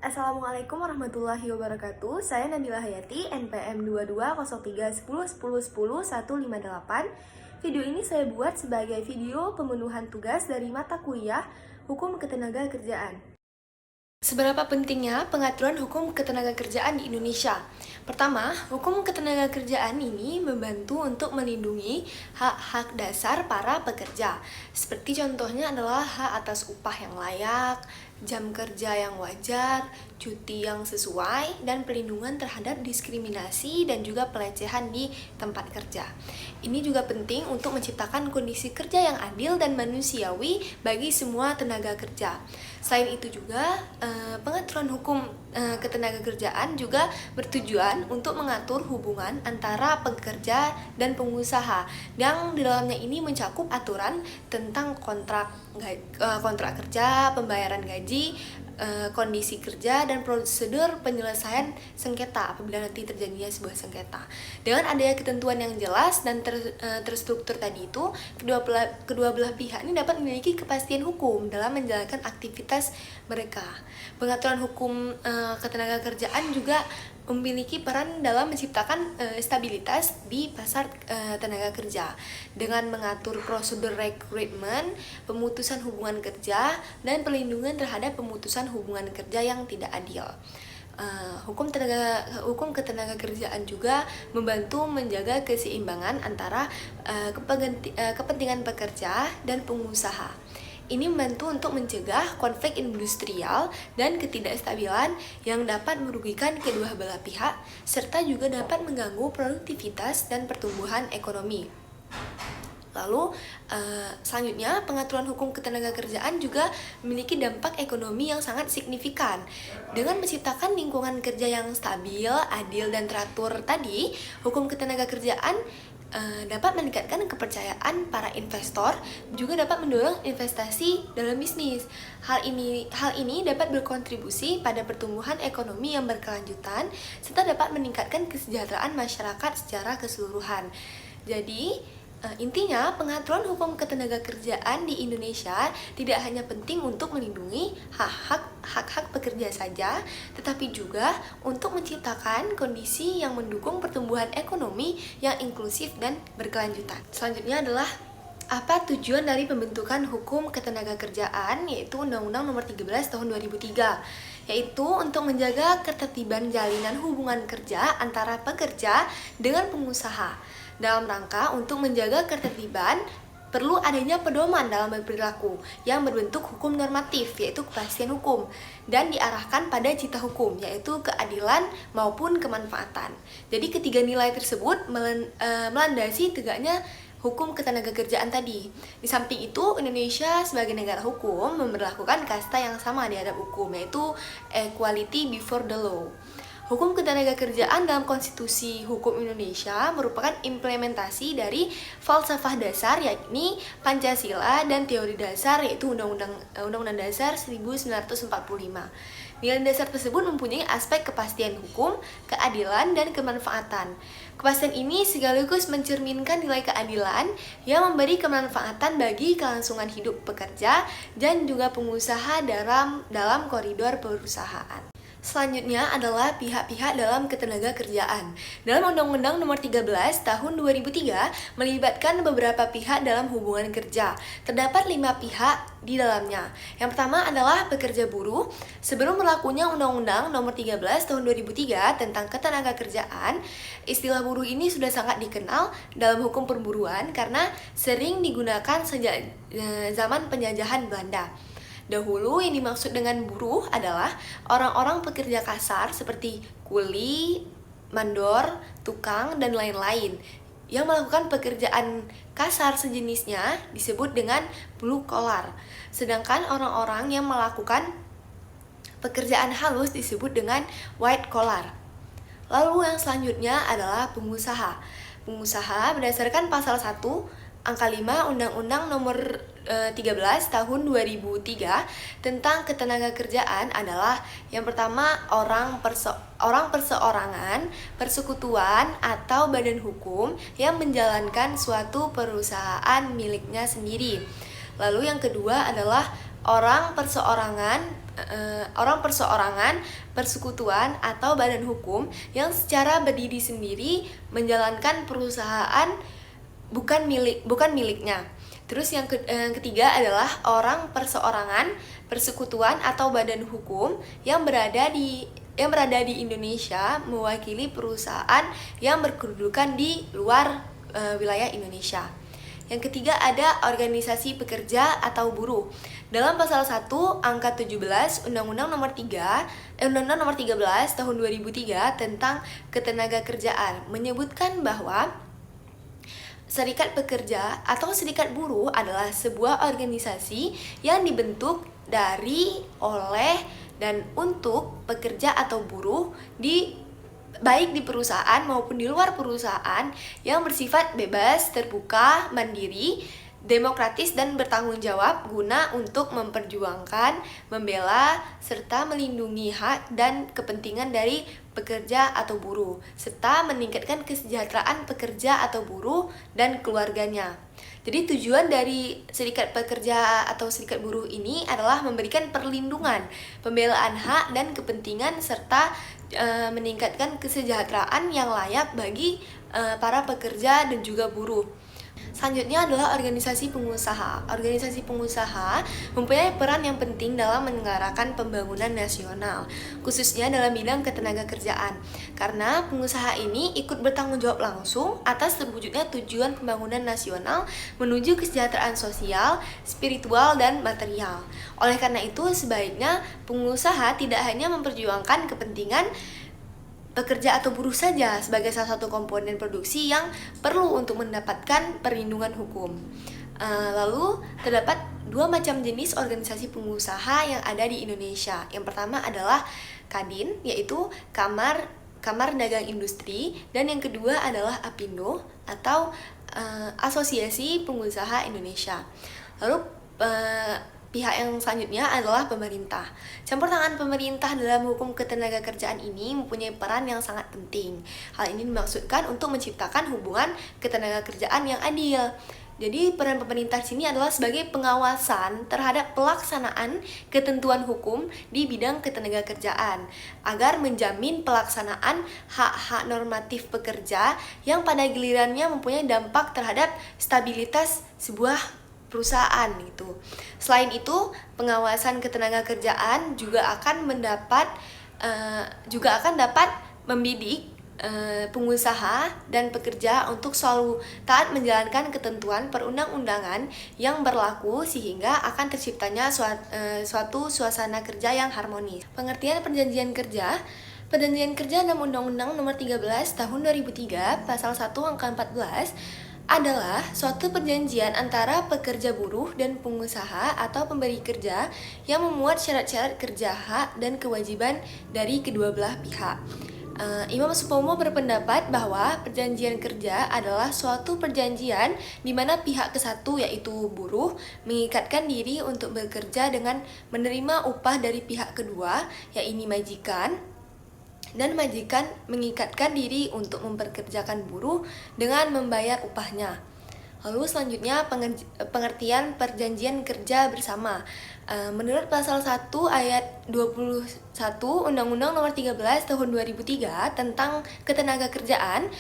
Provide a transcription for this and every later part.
Assalamualaikum warahmatullahi wabarakatuh. Saya Nabila Hayati, NPM 220310101058. Video ini saya buat sebagai video pemenuhan tugas dari mata kuliah Hukum Ketenagakerjaan. Seberapa pentingnya pengaturan hukum ketenagakerjaan di Indonesia? Pertama, hukum ketenagakerjaan ini membantu untuk melindungi hak-hak dasar para pekerja. Seperti contohnya adalah hak atas upah yang layak, jam kerja yang wajar, cuti yang sesuai, dan perlindungan terhadap diskriminasi dan juga pelecehan di tempat kerja. Ini juga penting untuk menciptakan kondisi kerja yang adil dan manusiawi bagi semua tenaga kerja. Selain itu juga, pengaturan hukum ketenagakerjaan juga bertujuan untuk mengatur hubungan antara pekerja dan pengusaha, yang di dalamnya ini mencakup aturan tentang kontrak kerja, pembayaran gaji, kondisi kerja, dan prosedur penyelesaian sengketa apabila nanti terjadinya sebuah sengketa. Dengan adanya ketentuan yang jelas dan terstruktur tadi itu, kedua belah pihak ini dapat memiliki kepastian hukum dalam menjalankan aktivitas mereka. Pengaturan hukum ketenagakerjaan juga memiliki peran dalam menciptakan stabilitas di pasar tenaga kerja dengan mengatur prosedur rekrutmen, pemutusan hubungan kerja, dan perlindungan terhadap pemutusan hubungan kerja yang tidak adil. Hukum ketenagakerjaan juga membantu menjaga keseimbangan antara kepentingan pekerja dan pengusaha. Ini membantu untuk mencegah konflik industrial dan ketidakstabilan yang dapat merugikan kedua belah pihak, serta juga dapat mengganggu produktivitas dan pertumbuhan ekonomi. Lalu, selanjutnya, pengaturan hukum ketenagakerjaan juga memiliki dampak ekonomi yang sangat signifikan. Dengan menciptakan lingkungan kerja yang stabil, adil, dan teratur tadi, hukum ketenagakerjaan dapat meningkatkan kepercayaan para investor, juga dapat mendorong investasi dalam bisnis. Hal ini dapat berkontribusi pada pertumbuhan ekonomi yang berkelanjutan, serta dapat meningkatkan kesejahteraan masyarakat secara keseluruhan. Jadi, intinya, pengaturan hukum ketenagakerjaan di Indonesia tidak hanya penting untuk melindungi hak-hak pekerja saja, tetapi juga untuk menciptakan kondisi yang mendukung pertumbuhan ekonomi yang inklusif dan berkelanjutan. Selanjutnya adalah apa tujuan dari pembentukan hukum ketenagakerjaan, yaitu Undang-Undang Nomor 13 Tahun 2003, yaitu untuk menjaga ketertiban jalinan hubungan kerja antara pekerja dengan pengusaha. Dalam rangka untuk menjaga ketertiban, perlu adanya pedoman dalam berperilaku yang berbentuk hukum normatif, yaitu kepastian hukum, dan diarahkan pada cita hukum, yaitu keadilan maupun kemanfaatan. Jadi ketiga nilai tersebut melandasi tegaknya hukum ketenagakerjaan tadi. Di samping itu, Indonesia sebagai negara hukum memberlakukan kasta yang sama di hadap hukum, yaitu equality before the law. Hukum ketenagakerjaan dalam Konstitusi Hukum Indonesia merupakan implementasi dari falsafah dasar, yakni Pancasila, dan teori dasar, yaitu Undang-Undang Dasar 1945. Nilai dasar tersebut mempunyai aspek kepastian hukum, keadilan, dan kemanfaatan. Kepastian ini sekaligus mencerminkan nilai keadilan yang memberi kemanfaatan bagi kelangsungan hidup pekerja dan juga pengusaha dalam koridor perusahaan. Selanjutnya adalah pihak-pihak dalam ketenagakerjaan. Dalam Undang-Undang Nomor 13 Tahun 2003 melibatkan beberapa pihak dalam hubungan kerja. Terdapat 5 pihak di dalamnya. Yang pertama adalah pekerja buruh. Sebelum berlakunya Undang-Undang Nomor 13 Tahun 2003 tentang ketenagakerjaan, istilah buruh ini sudah sangat dikenal dalam hukum perburuan karena sering digunakan sejak zaman penjajahan Belanda. Dahulu yang dimaksud dengan buruh adalah orang-orang pekerja kasar seperti kuli, mandor, tukang, dan lain-lain yang melakukan pekerjaan kasar sejenisnya disebut dengan blue collar. Sedangkan orang-orang yang melakukan pekerjaan halus disebut dengan white collar. Lalu yang selanjutnya adalah pengusaha. Pengusaha berdasarkan pasal 1 Angka 5 Undang-Undang Nomor 13 Tahun 2003 tentang ketenagakerjaan adalah yang pertama orang perseorangan, persekutuan, atau badan hukum yang menjalankan suatu perusahaan miliknya sendiri. Lalu yang kedua adalah orang perseorangan, orang perseorangan, persekutuan, atau badan hukum yang secara berdiri sendiri menjalankan perusahaan bukan miliknya. Terus yang ketiga adalah orang perseorangan, persekutuan, atau badan hukum yang berada di Indonesia mewakili perusahaan yang berkedudukan di luar wilayah Indonesia. Yang ketiga ada organisasi pekerja atau buruh. Dalam pasal 1 angka 17 Undang-Undang Nomor 13 tahun 2003 tentang ketenagakerjaan menyebutkan bahwa serikat pekerja atau serikat buruh adalah sebuah organisasi yang dibentuk dari, oleh, dan untuk pekerja atau buruh baik di perusahaan maupun di luar perusahaan yang bersifat bebas, terbuka, mandiri, demokratis, dan bertanggung jawab guna untuk memperjuangkan, membela, serta melindungi hak dan kepentingan dari pekerja atau buruh, serta meningkatkan kesejahteraan pekerja atau buruh dan keluarganya. Jadi tujuan dari serikat pekerja atau serikat buruh ini adalah memberikan perlindungan, pembelaan hak dan kepentingan, serta meningkatkan kesejahteraan yang layak bagi para pekerja dan juga buruh. Selanjutnya adalah organisasi pengusaha. Organisasi pengusaha mempunyai peran yang penting dalam menyelenggarakan pembangunan nasional, khususnya dalam bidang ketenagakerjaan. Karena pengusaha ini ikut bertanggung jawab langsung atas terwujudnya tujuan pembangunan nasional menuju kesejahteraan sosial, spiritual, dan material. Oleh karena itu, sebaiknya pengusaha tidak hanya memperjuangkan kepentingan pekerja atau buruh saja sebagai salah satu komponen produksi yang perlu untuk mendapatkan perlindungan hukum. Lalu terdapat dua macam jenis organisasi pengusaha yang ada di Indonesia. Yang pertama adalah Kadin, yaitu Kamar Dagang Industri, dan yang kedua adalah Apindo atau Asosiasi Pengusaha Indonesia. Lalu pihak yang selanjutnya adalah pemerintah. Campur tangan pemerintah dalam hukum ketenagakerjaan ini mempunyai peran yang sangat penting. Hal ini dimaksudkan untuk menciptakan hubungan ketenagakerjaan yang adil. Jadi peran pemerintah di sini adalah sebagai pengawasan terhadap pelaksanaan ketentuan hukum di bidang ketenagakerjaan agar menjamin pelaksanaan hak-hak normatif pekerja yang pada gilirannya mempunyai dampak terhadap stabilitas sebuah perusahaan gitu. Selain itu, pengawasan ketenagakerjaan juga akan dapat membidik pengusaha dan pekerja untuk selalu taat menjalankan ketentuan perundang-undangan yang berlaku sehingga akan terciptanya suatu suasana kerja yang harmonis. Pengertian perjanjian kerja. Perjanjian kerja dalam Undang-Undang Nomor 13 Tahun 2003 Pasal 1 Angka 14 adalah suatu perjanjian antara pekerja buruh dan pengusaha atau pemberi kerja yang memuat syarat-syarat kerja, hak, dan kewajiban dari kedua belah pihak. Imam Supomo berpendapat bahwa perjanjian kerja adalah suatu perjanjian di mana pihak kesatu yaitu buruh mengikatkan diri untuk bekerja dengan menerima upah dari pihak kedua yaitu majikan, dan majikan mengikatkan diri untuk memperkerjakan buruh dengan membayar upahnya. Lalu selanjutnya pengertian perjanjian kerja bersama. Menurut pasal 1 ayat 21 Undang-Undang Nomor 13 Tahun 2003 tentang ketenagakerjaan,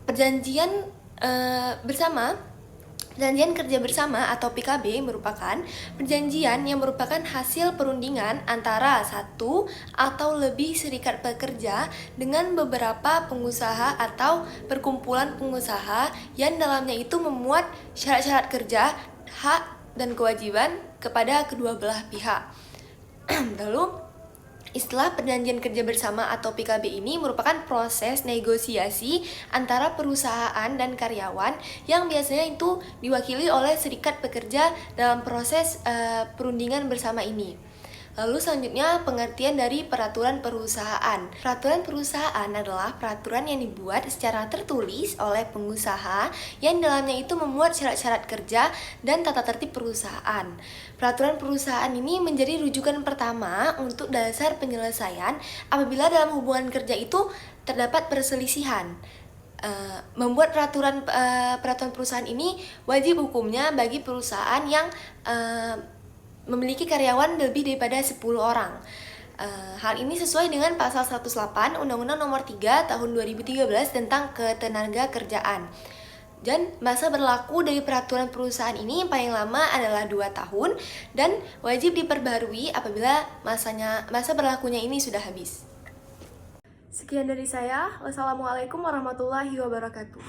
perjanjian kerja bersama atau PKB merupakan perjanjian yang merupakan hasil perundingan antara satu atau lebih serikat pekerja dengan beberapa pengusaha atau perkumpulan pengusaha yang dalamnya itu memuat syarat-syarat kerja, hak, dan kewajiban kepada kedua belah pihak. Lalu istilah perjanjian kerja bersama atau PKB ini merupakan proses negosiasi antara perusahaan dan karyawan yang biasanya itu diwakili oleh serikat pekerja dalam proses perundingan bersama ini. Lalu selanjutnya pengertian dari peraturan perusahaan. Peraturan perusahaan adalah peraturan yang dibuat secara tertulis oleh pengusaha yang dalamnya itu memuat syarat-syarat kerja dan tata tertib perusahaan. Peraturan perusahaan ini menjadi rujukan pertama untuk dasar penyelesaian apabila dalam hubungan kerja itu terdapat perselisihan. Membuat peraturan perusahaan ini wajib hukumnya bagi perusahaan yang memiliki karyawan lebih daripada 10 orang. Hal ini sesuai dengan pasal 108 Undang-Undang Nomor 3 Tahun 2013 tentang Ketenagakerjaan. Dan masa berlaku dari peraturan perusahaan ini yang paling lama adalah 2 tahun dan wajib diperbarui apabila masa berlakunya ini sudah habis. Sekian dari saya. Wassalamualaikum warahmatullahi wabarakatuh.